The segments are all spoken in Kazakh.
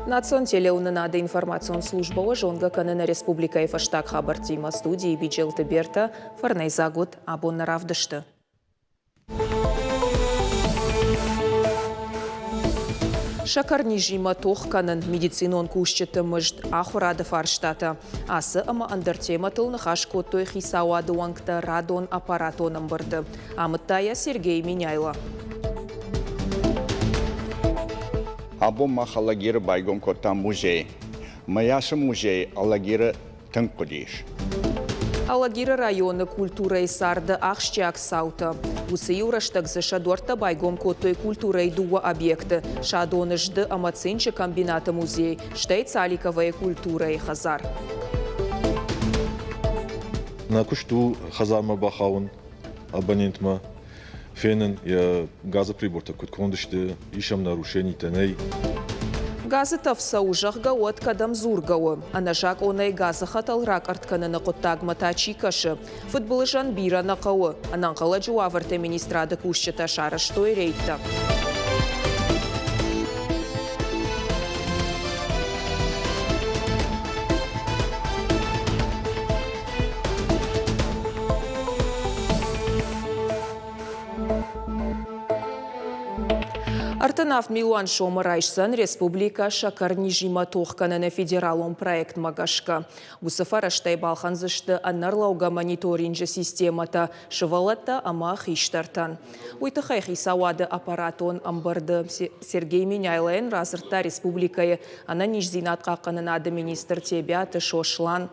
Национ телеунынады информацион службауы жонга канына республика фаштаг хабар тима студии биджелты берта фарнайзагут абонна равдышты. Шакарни жима тох канын медицинон кушчеты мыжд ахурады фарштата. Асы ама андертема тылны хашкоттой хисауады уангта радон аппаратоным бырды. Амыттая Сергей Миняйло. Або махалагиры байгон коттан музей. Маясы музей алагиры тынкудиш. Алагиры районы культурой сарды ахшчак саута. Усы юраштак за шадорта байгом коттой культурой дуа объекты. Шадоны жды амацинче комбината музей. Штай цаликовая культурой хазар. На кушту хазарма бахаун абонентма. Фенен я газоприборта кут кондышты ишам нарушений теней. Газы тавса ужахга от кадам зургауы. Анажак онай газы хаталрак артканына коттагма тачикашы. Футболы жан бира нақауы. Ананқала жуаварты министрады кушчета шарыштой рейта. Артанав милуан шомы райшсан республика шакарни жима тохканына федералон проект магашка. Усафараштай балханзышты аннарлауга мониторинжі системата шывалатта ама хиштартан. Уйтыхай хисауады аппаратон амбарды Сергей Миняйлайын разырта республикае ана нижзинатқа қанынады министр тебяты шошлан.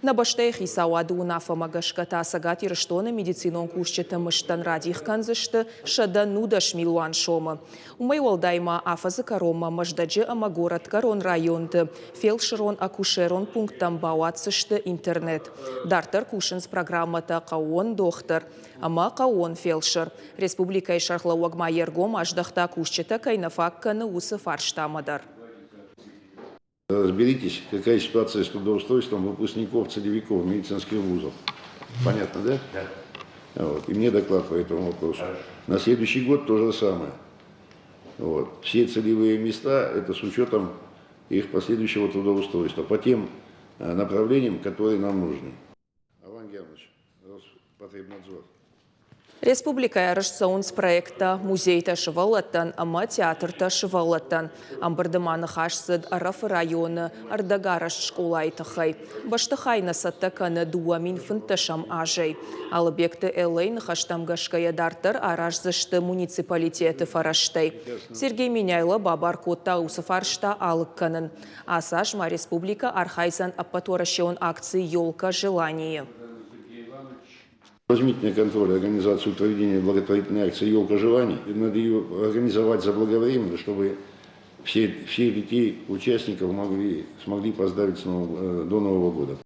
На баштай хисауады унафа магашката сагат ирыштоны медицинон кушчеты мыштан радих канзышты шада нудаш милуан шомы. Умай олдайма афазы карома маждаджы ама город карон районты, фельдшерон акушерон пунктам бауатсышты интернет. Дартар кушынс программата қауон доктор, ама қауон фельдшер. Республика шархла уагма ергом аждахта кушчеты кайнафакканы усы фарштамадар. Разберитесь, какая ситуация с трудоустройством выпускников, целевиков медицинских вузов. Понятно, да? Да. Вот. И мне доклад по этому вопросу. Хорошо. На следующий год то же самое. Вот. Все целевые места, это с учетом их последующего трудоустройства, по тем направлениям, которые нам нужны. Алан Германович, Роспотребнадзор. Республика ярышсаунс проекта музейта шывалаттан, ама театрта шывалаттан. Амбардыманы хашсыд арафы районы ардагараш школайтыхай. Баштыхай насатта каны дуамин фынташам ажай. Алыбекті элейн хаштамгашкая дартыр аражзышты муниципалитеты фараштай. Сергей Миняйло бабар котта усыфаршта алык канын. Асашма республика архайзан аппаторащеон акции «Елка желание». Возьмите на контроль организацию проведения благотворительной акции «Елка желаний». Надо ее организовать заблаговременно, чтобы все детей, участников смогли поздравить до Нового года.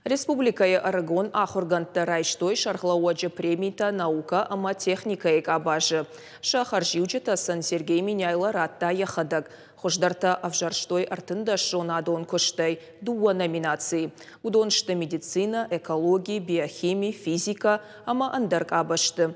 Республикая Арагон ахурганта райштой шархлауаджа премита наука ама техника экабажы. Шахаржиучета сан Сергей Миняйло ратта яхадаг. Хождарта авжарштой артында шонадон коштай дуа номинации. Удоншты медицина, экология, биохимия, физика ама андарк абашты.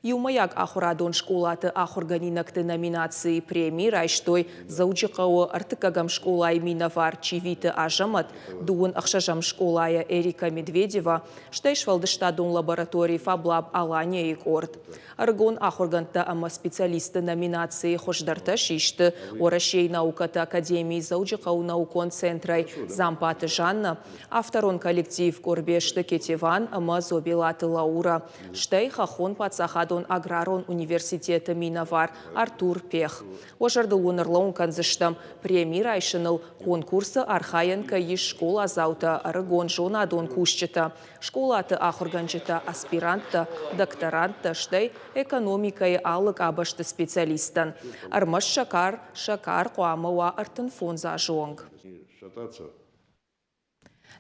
Юмаяк ахурадон школаты ахурганинакты номинации премии райштой зауджикауы артыкагам школай минавар чивиты ажамат дуын ахшажам школая Эрика Медведева штайшвалдыштадон лабораторий фаблаб алания и корд. Аргон ахурганта ама специалисты номинации хождарта шишты орашей науката академии зауджикау наукон центрай зампаты Жанна, авторон коллектив Корбешты Кетеван ама зобилаты Лаура, штай хахон пацахадон аграрон университета Минавар Артур Пех. Ожарды унырлаун канзыштам премии райшыныл конкурсы архаянка еш школа заута Арагон жонадон кушчета. Школаты ахурганчета аспирантта, докторантта штай экономикай алык абашты специалистан. Армаш шакар қуамыва артын фонза жонг.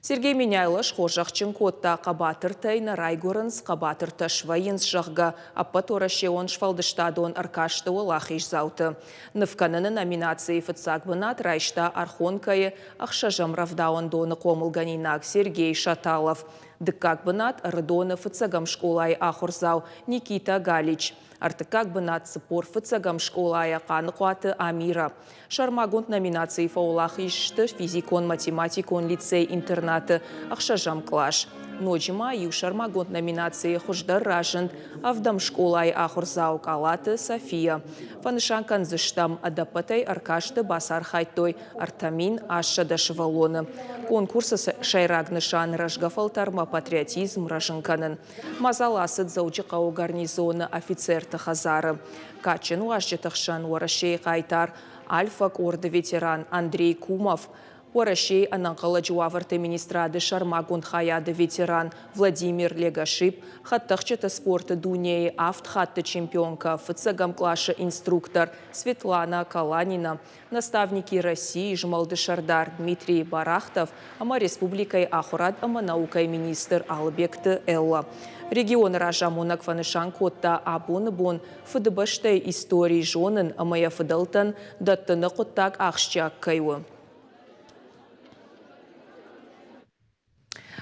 Сергей Миняйло шхожахчын котта қабатыртайна райгорынс қабатырта швайынс жағға аппаторашеон швалдыштадон аркашты олахиш зауты. Нывканыны номинации фыцагбынат райшта архонкайы ақшажам равдаон доны комылганинак Сергей Шаталов. Дыккак бынат Родона фыцагам школай ахурзау Никита Галич. Артыккак бынат Сыпор фыцагам школая Каныкуаты Амира. Шармагунт номинации фаулах ишты физикон-математикон лицей-интернаты Ахшажам клаш. Ночима ю шармагунт номинации хуждар ражент Авдам школай ахурзау Калаты София. Фанышан канзыштам адапатай Аркашты Басар Хайтой Артамин Ашада Шевалоны. Конкурсы шайрагнышан рашгафалтарма патриотизм рашынканын. Мазаласыд заучықау гарнизоны офицер Хазары. Качин уашчетахшан уарашей Кайтар Альфак орды ветеран Андрей Кумов. Уарашей ананқалы жуаварты министрады Шармагун хаяды ветеран Владимир Легашип. Хаттахчета спорта Дунеи автхатты чемпионка фыцагам клаша инструктор Светлана Каланина. Наставники России Жмалды Шардар Дмитрий Барахтов. Ама республикой Ахурад ама наукай министр Албекты Элла. Регион Ражамунак Фанышан Котта Абон-Бон ФДБштай истории жонын амая фыдалтан даттыны Коттак Ахшчак Кайвы.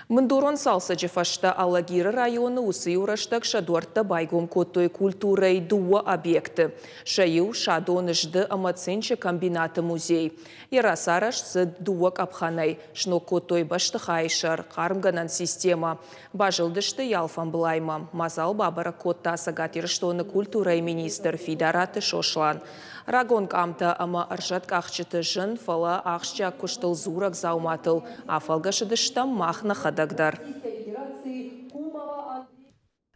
Мындурон салса жефашта Алагира районы усы ураштак шадуарта байгом коттой культурой дуа объекты. Шаю шадон жды амацинче комбината музей. Ярасараш с дуак абханай. Шно коттой баштыхайшар, кармганан система. Бажылдышты ялфан блайма. Мазал бабара котта сагатирштоны культурой министр Фидараты Шошлан. Рагон камта ама аршат кахчыты жын фала ахшча куштыл зурак зауматыл. Афалгашыдыштам махна хадагдар.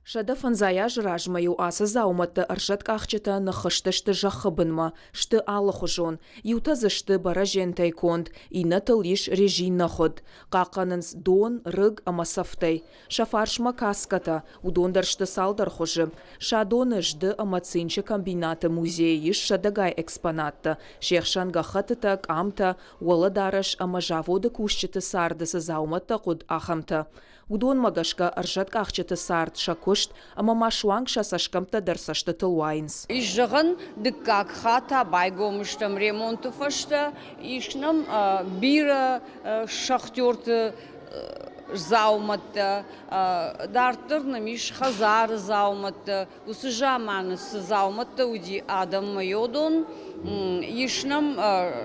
Шада фанзая жражмаю асы зауматты аршат кахчыта нахыштышты жахыбынма, шты алыхужон, ютазышты бара жентай конд, инатыл иш режин наход. Каканынс дон, рыг амасафтай. Шафаршма каската, удондаршты салдар хужы. Шадоны жды амацинче комбината музеи иш шадагай экспонатта. Шехшан гахатыта амта, уаладараш амажаводы кушчыты сардысы зауматта куд ахамта. Удон магашка аршат кахчыты сард шакушт, ама машуанг шасашкамта дарсашты тылуайнс. Ишжығын дыккак хата байгомыштам ремонты фашта, ишнам бира шахтерты зауматты, дартырным иш хазары зауматты, усы жаманысы зауматты уди адам майодон, ишнам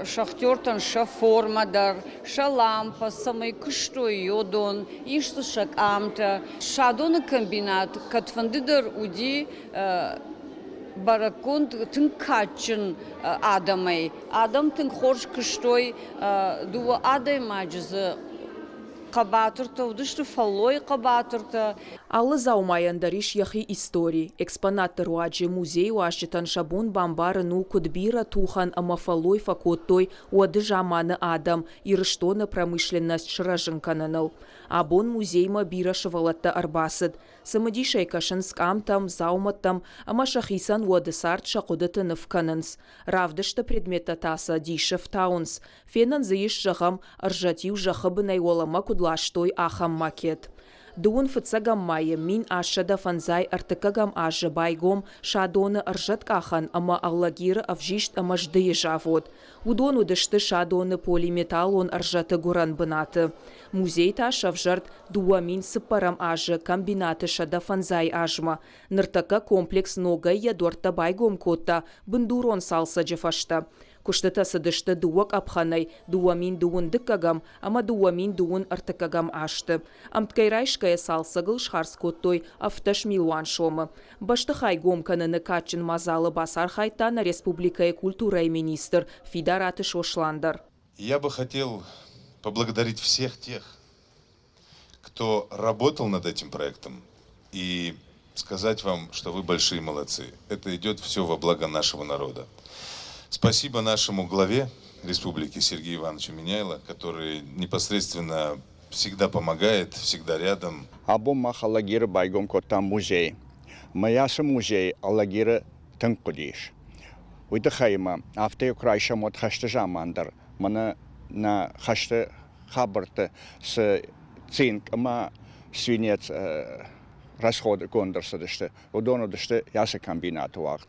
шахтертан ша формадар, ша лампа, самай кыштой йодон, ишты шак амта, шадоны комбинат, катфандыдар уди баракон тын качын адамай. Адам тын хорш кыштой дуа адай маджызы қабатырты, удышты фалой қабатырты. Аллы заумаяндариш яхи истории. Экспонаттар уаджи музей уашчитан шабун бамбары ну кудбира тухан амафалой факоттой уады жаманы адам ирыштоны промышленность шыражынкананыл. Абон музейма бира шывалатта арбасыд. Самадишай кашынск амтам, зауматтам, ама шахисан уады сарт шакудыты нывканынс. Равдышты предмета таса дишев таунс. Фенан заиш жахам аржатив жахыбынай олама кудлаштой ахам макет. Дуун фыцагам майы мин ашада фанзай артыкагам ажы байгом шадоны аржат кахан ама аллагиры авжишт ама ждые жавод. Удон удышты шадоны полиметаллон аржаты гуран бынаты. Музей таш авжарт дуа мин сыпарам ажы комбинаты шада фанзай ажма. Ныртака комплекс ногай ядорта байгом котта бындурон салса жефашта. Куштыта сыдышты дуак апханай, дуамин дуун дыккагам, ама дуамин дуун артыкагам ашты. Амткайрайшкая салсагыл шхарскоттой авташ милуан шомы. Баштыхай гомканыны качын мазалы басар хайтана республикая культура и министр Фидараты Шошландар. Я бы хотел поблагодарить всех тех, кто работал над этим проектом, и сказать вам, что вы большие молодцы. Это идет все во благо нашего народа. Спасибо нашему главе республики Сергею Ивановичу Миняйло, который непосредственно всегда помогает, всегда рядом. Або махалагира байгом кота музей. Маясы музей алагира тынкудиш. Уйда хайма автоя крайша мод хашты жамандар. Мана на хашты хабарты с цинк, ама свинец расходы кондарсадышты. Удону дышты ясы комбинаты вақт.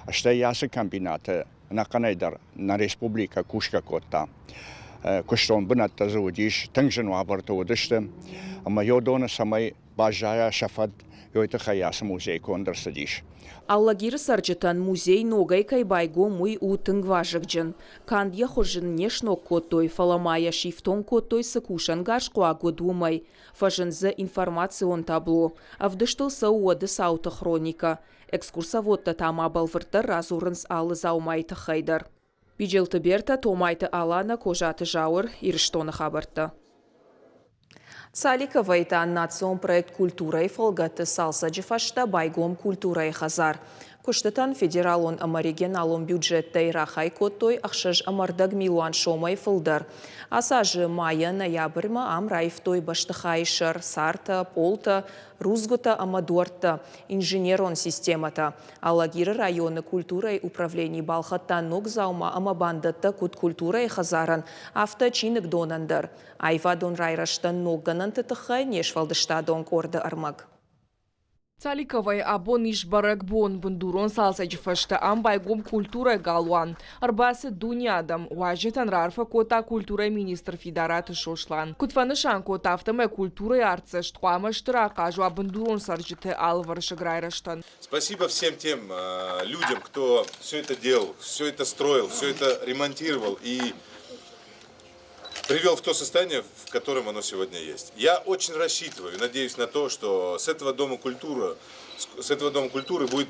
Ашта ясы комбинаты на Канайдар, на республика Кушка Котта. куштон бынатта зудиш тыңжын вабарты удышты. Ама йодона самай бажая шафад йойты хаясы музей кондырсыдиш. Аллагир сарджетан музей ногай кайбайго муй утынг важыкджын. Кандья хожын нешнок котой, фаламая шифтон котой сакушан гашкуагу думай. Фажынзы информацион табло. Авдыштылса уоды саута хроника. Экскурсоводта тама балвырты разурынс алы заумайты хайдар. Биджелты берта томайты алана кожаты жауыр ирштоны хабарты. Цалика вайта национ проект культура и фолгаты салса джифашта байгом культура и хазар. Куштатан федералон амаригеналон бюджеттай рахай коттой ахшаж амардаг милуан шомай фылдар. Асажы мая ноябрьма ам райфтой баштахайшар сарта, полта, рузгота амадуарта, инженерон системата. Алагиры районы культура и управлений балхатта ног заума амабандатта кут культура и хазаран авточинок донандар. Айвадон райраштан ногганан тытыхай нешвалдыштадон корда армаг. Цаликовай абон ишбарак бон бандурон салсаджи фашта ам байгом культура галуан. Арбасы дунядам важетан рарфа кота культура министр федераты шошлан. Кутфанышан кота автоме культура и арца штуама штырака жуа бандурон сарджите алварша грайраштан. Спасибо всем тем людям, кто все это делал, все это строил, все это ремонтировал и привел в то состояние, в котором оно сегодня есть. Я очень рассчитываю, надеюсь на то, что с этого дома культуры будет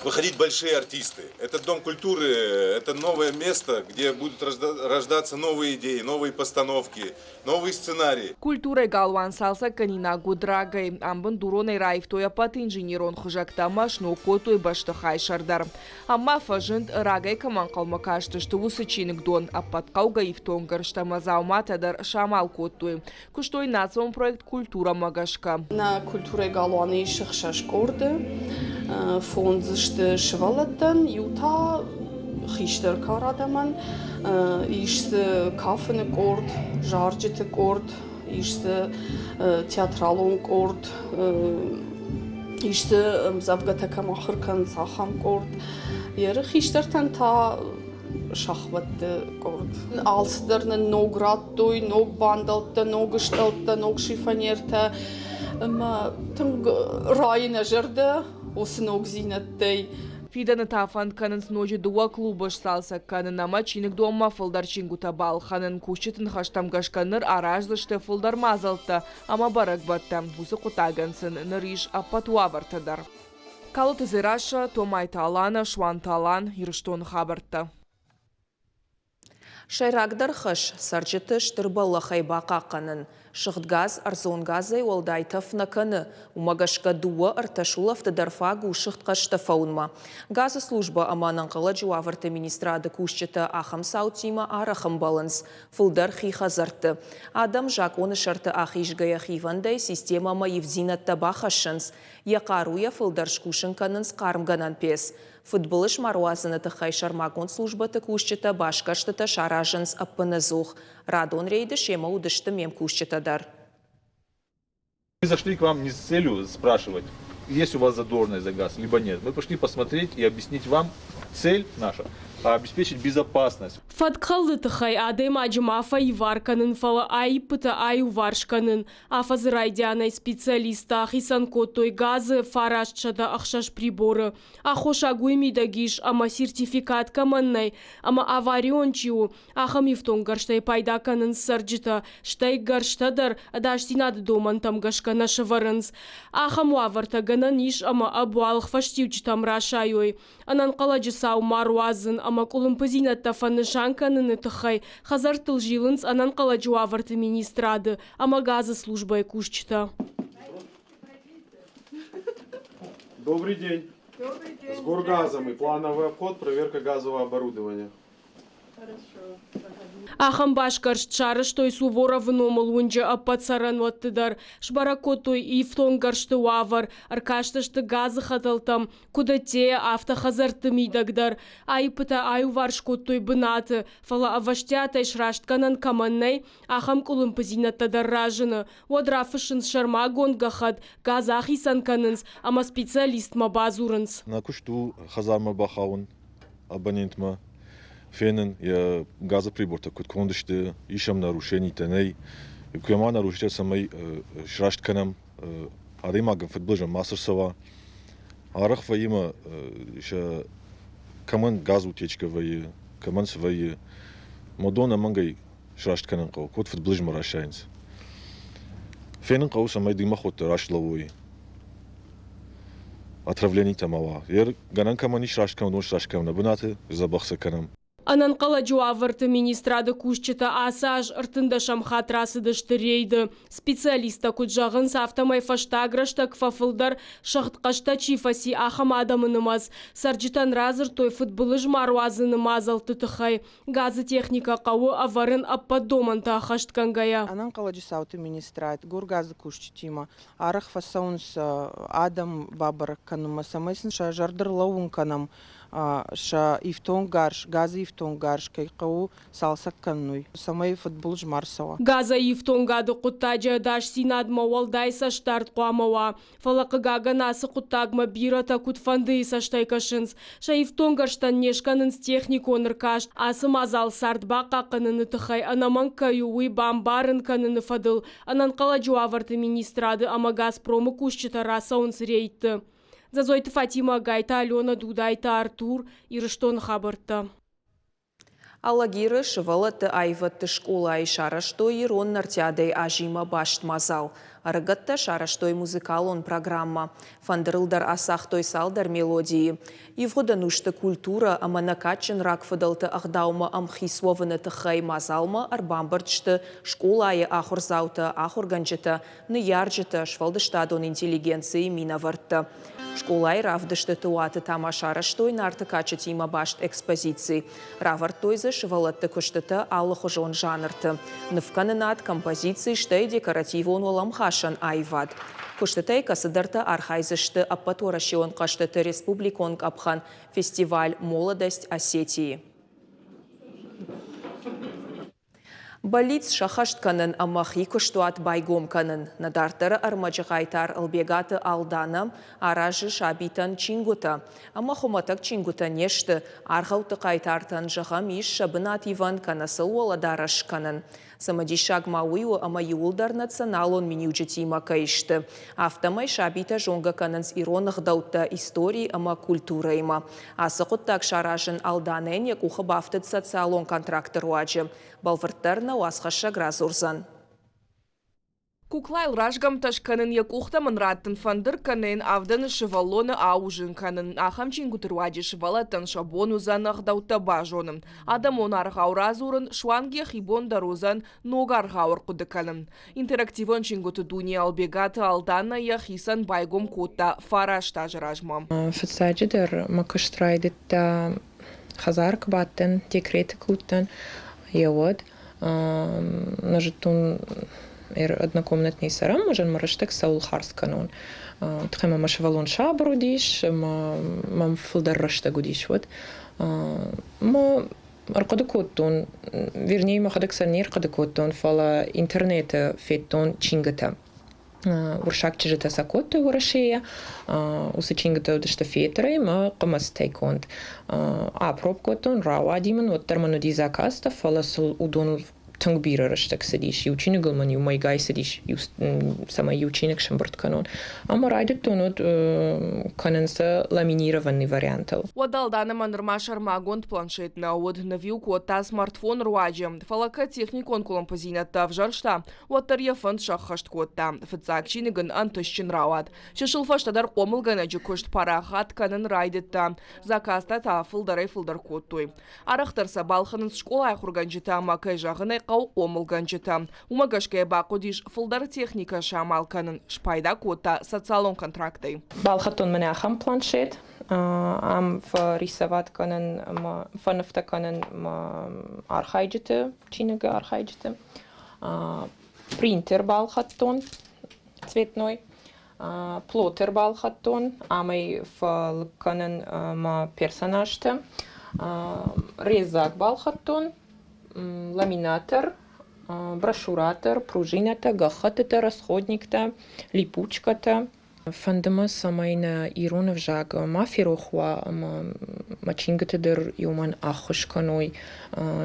выходить большие артисты. Этот дом культуры – это новое место, где будут рождаться новые идеи, новые постановки, новые сценарии. Культура галван салса канина гудрагай. Амбан дуроной райф тоя пат инженерон хужактама шно котой баштахай шардар. Амма фажент рагай каман калмакашты, что высочинок дон, а пат каугай в тонгар, что мазауматадар шамал котой. Куштой национ проект культура магашка. На культуре галваны шахшаш корды, фонд швалатан, юта хиштер карадаман, иште кафене корд, жарджите корд, иште театралон корд, иште завгатака махыркан сахам корд, ері хиштертан та шахват корд. Алсдерне ног раттуй, ног бандалта, ног гышталта, ног шифанерта, тынг райына жерде, осы ног зинеттей. Фидана тафан канын сножи дуа клубаш салса канын ама чиник дома фылдар чингута бал ханын кушчетін хаштамгашканыр аражлышты фылдар мазалта, ама барак батта, бусы кутагансын, ныриш апатуа вартадар. Калуты зираша, томайта алана, шуанта алан, ирыштон хабарта. Шайрагдар хыш, сарджыты штырбалла хайбаqa қанын. Шықтгаз, арзон газай олдайтыф наканы. Умагашка дуа арташулафты дарфагу шықтқашты фаунма. Газы служба амананқылы жуавырты министрады кушчыты ахым саутима арахым балынс. Фылдар хихазарты. Адам жак оны шарты ахишгая хивандай системама евзинатта бахашынс. Яқаруя фылдар шкушын канынс қарымганан пес. Футболыш маруазыны тыхай шармагон службаты кушчыта башкаштыта шаражынс аппынызух. Радон рейды шема удышты мем кушчытадар. Мы зашли к вам не с целью спрашивать, есть у вас задорность за газ, либо нет. Мы пошли посмотреть и объяснить вам цель наша. Обеспечить безопасность. Фаткаллы тыхай адем аджмафа и варканын фала ай пыта ай варшканын. Афазрайдианай специалиста ахисан котой газы фарашчада ахшаш приборы. Ахошагуй мидагиш ама сертификат каманнай. Ама авариончиу. Ахам ифтон гарштай пайдаканын сарджита. Штай гарштадар адаштинад доман там гашкана шаварынс. Ахам ваварта гананиш ама абуалх фаштивчитам рашайой. Анан каладжисау маруазын. Ама кулымпызинатта фанышанканын тыхай хазартыл жилынс анан каладжуаварты министрады. Ама газы службой кушчыта. Добрый день. Добрый день. С Горгазом и плановый обход, проверка газового оборудования. Хорошо. Ахам башкарш чары, что и Суворов номал унджа аппацаран ваттыдар. Шбаракотой и втонгаршты уавар. Аркашташты газы хаталтам. Куда те автохазарты мидагдар. Айпыта аю варшкотой бынаты. Фала аваштятай шраштканан каманнай. Ахам кулымпызинаттадар ражыны. Одрафышын шармагон гахат. Газах исанканынс. Ама специалист ма базурынс. На кушту хазарма бахаун абонентма. фенен я газоприборта кут кондышты ишам нарушений теней куяма нарушитель самой шрашт канам адыма футболжам мастерсова арах ваима ша каман газ утечка ваи каман свои модона мангай шрашт канам кот футболжам рашаинс фенен кау самой дыма хот рашловой отравление тамава ер ганан камани шрашт канам дон шрашт канам набунаты забахса канам Ананқала жуавырты министрады кушчыта асаж ыртында шамхат расыдышты рейді. Специалиста күджағын сафтамай фаштаграшта кфафылдар шағытқашта чифаси ахам адамынымаз. Сарджитан разыр той футболыж маруазынымаз алты тұхай. Газы техника қауы аварын аппадоманта ахашткангая. Ананқала жисауты министрайт, гур газы кушчытима. Арах фасаунс адам бабар каныма самайсын ша жардыр лауын канам. Ша ифтон гарш, газы ифтон гарш, кайқау салсак каннуй. Самай футбол жмарсава. Газа ифтон гады құттаджа даш синадма валдайса штарт қуамава. Фалақы гага насы құттагма бирата кутфанды саштай кашынс. Ша ифтон гарштан нешканынс техниконыр каш. Асы мазал сардба қақыныны тұхай. Анаман каюуи бамбарын каныны фадыл. Ананқала жуаварты министрады ама Газпромы кушчыта расаунс рейті. Зазойты Фатима Гайта, Алена Дудайта, Артур, Ирыштон Хабарта. Алагиры шывалаты айватты школа шараштой ирон нартядей ажима башт мазал. Арыгатта шараштой музыкалон программа. Фандырылдар асахтой салдар мелодии. Ивгоданушты культура аманакачын ракфадалты ахдаума амхисвованы тахай мазалма арбамбардшты школайы ахурзаута ахурганджыта ныярджыта швалдыштадон интеллигенции минавартта. Школай равдышты туаты тамашараштой нартыкачы тима башт экспозиции. Равартойзы шывалатты күштыты аллахужон жанрты. Нывканынат композиции штай декоративон оламхашан айвад. Күштытай касыдарты архайзышты аппаторашион қаштыты республиконг апхан фестиваль «Молодость Осетии». Балиц шахаштканын амахи күштуат байгомканын. Надартары армаджығайтар албегаты алдана, аражы шабитан чингута. Амахуматак чингута нешті, арғауты қайтартан жығам иш шабынат иван канасыл оладарашканын. Самадишаг мауиу ама юлдар националон минюджетима кайшты. Автомай шабита жонга кананс иронах даутта истории ама культура има. Асықыттак шаражын алданен як ухабафтыт социалон контрактор уаджы. Балвырттарна уасхаша гразурзан. Куклайл рашгам ташканын якухта манраттын фандыр канен авданы шывалоны аужын канын ахамчин гутырваджи шывалаттан шабон узан ахдаута бажоным. Адам он архауразурын шуанге хибон дарузан нога архаур кудыканын. Интерактивон чингуты дуния албегаты алдана яхисан байгом кота фараш тажражмам. Фацаджидер макаштрайдытта хазарк баттен декреты куттан явод. Нажитун однокомнатный сарам, можем марштек Саул Харсканон. Тхема машвалон шабрудиш, мам фулдар рашта гудиш вот. Ма аркадыкоттон, вернее махадыксанер кадыкоттон фала интернета феттон чингата. Уршак чижета сакотто урашея, усы чингата удышта фетерей, ма камастайконт. А пробкоттон рауадиман вот термоноди закаста фала сул удон тангбира раштак садиш, ученик гылман юмай гай садиш, сама ученик шамбарт канон. Ама райдет тонут каненса ламинированный вариантал. Уадалдана манрмашар магонт планшет на уад навил кота смартфон руаджем. Фалака техникон кулампазинатта в жаршта. Уаттарья фонд шахашт кота. Фацакчиниган антышчин рауад. Шашылфаштадар комылгана джекошт парахат канен райдетта. Закаста тафыл дарай фылдар коттой. Арахтарса балханын школа айхурганжита макай жағынай қау комылганжита. Умагашкая бақудиш фылдар техника шамалканын. Шпайда кота социалон контрактой. Балхатон мене ахам планшет. Am рисовать канен, фанфта канен архайджите, чинга архайджите. Принтер балхаттон цветной. Плотер балхаттон, амай в канен персонажте. Резак балхаттон, ламинатор, брошюратор, пружината, гахатата, расходникта, липучката. Фандема самайна Ирунов жаг мафирохва мачингатедер юман ахушканой.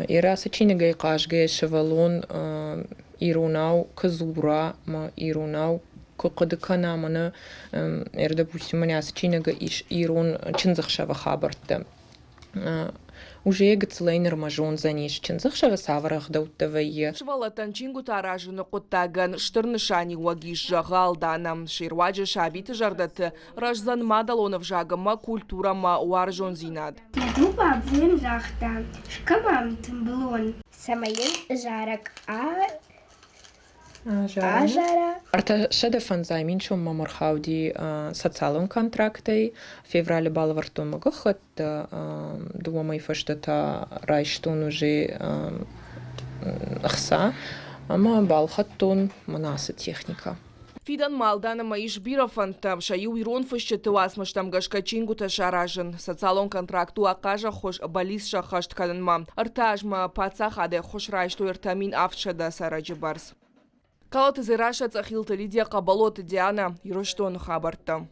Ираса чинегай кашге шевалон Ирунау казура ма Ирунау кокадкана мана допустим маняс чинега иш Ирун чинзахшава хабарта. Уже егцлейнер мажон заниш чинзахшава саврах даутавае. Швалатан чингу таражыны қоттаган штырнышани уагиш жағалданам. Ширваджа шабиты жардаты ражзан мадалонов жагыма культурама уаржон зинад. Дуба взем жахта, шкамам тымблон. Самайын жарак Ажара. Арта шедефан займин шум маморхауди социалон контрактой феврале балварту магахат думай фаштата райштун уже ахса ама балхаттун манаса техника. Фидан малдана маиш бирафантам шаю ирон фащетуас маштам гашкачингу ташаражен. Социалон контракту акажа хош балис шахашт каданма. Артажма пацахаде хош райшту иртамин афчада сараджибарс. Калат зираша цахилта Лидия Кабалот Диана Ироштон хабарта.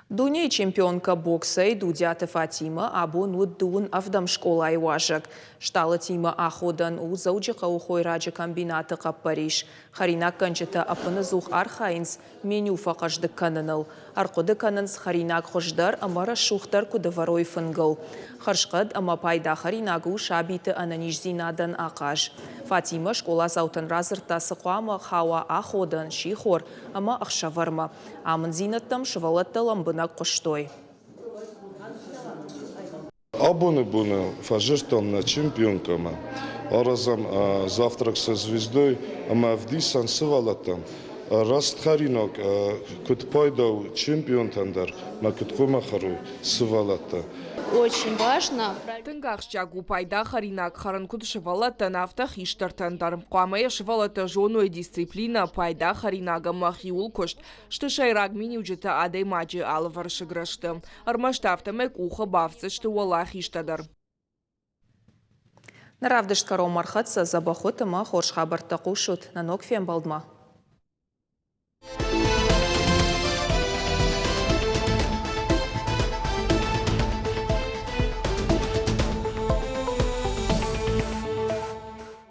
Дуней чемпионка бокса Дудята Фатима або нуддуун авдам школа айважак. Штала тима аходан у зауджика ухой раджа комбината Париж. Харинак канчета апаназух архайнс меню фақажды кананал. Арқоды кананс харинак хождар амара шухтар кудаварой фынгал. Харшқад ама пайда харинагу шабиты ананиш зинадан ақаж. Фатима школа заутан разыртасы қуама хауа аходан шихор ама ақшаварма. Амын зинаттам шывалатта ламбынак қоштой. Абоны буны фажиртом на чемпионкама. Аразам завтрак со звездой, ама вдисан сывалатам. Раст харинок кутпайдау чемпион тандар, на куткумахару сывалата. Очень важно. Тынгахчагу пайда харинак харанкут шевалата нафта хиштартандар. Куамая шевалата жонуя дисциплина пайда харинага махиул кошт, что шайраг мини уджета адей маджи алвар шиграшты. Армаштафта мек уха бавцы, что уала хиштадар. Наравдышт каро мархатса забахота ма хорш хабарта кушут на нокфем балдма.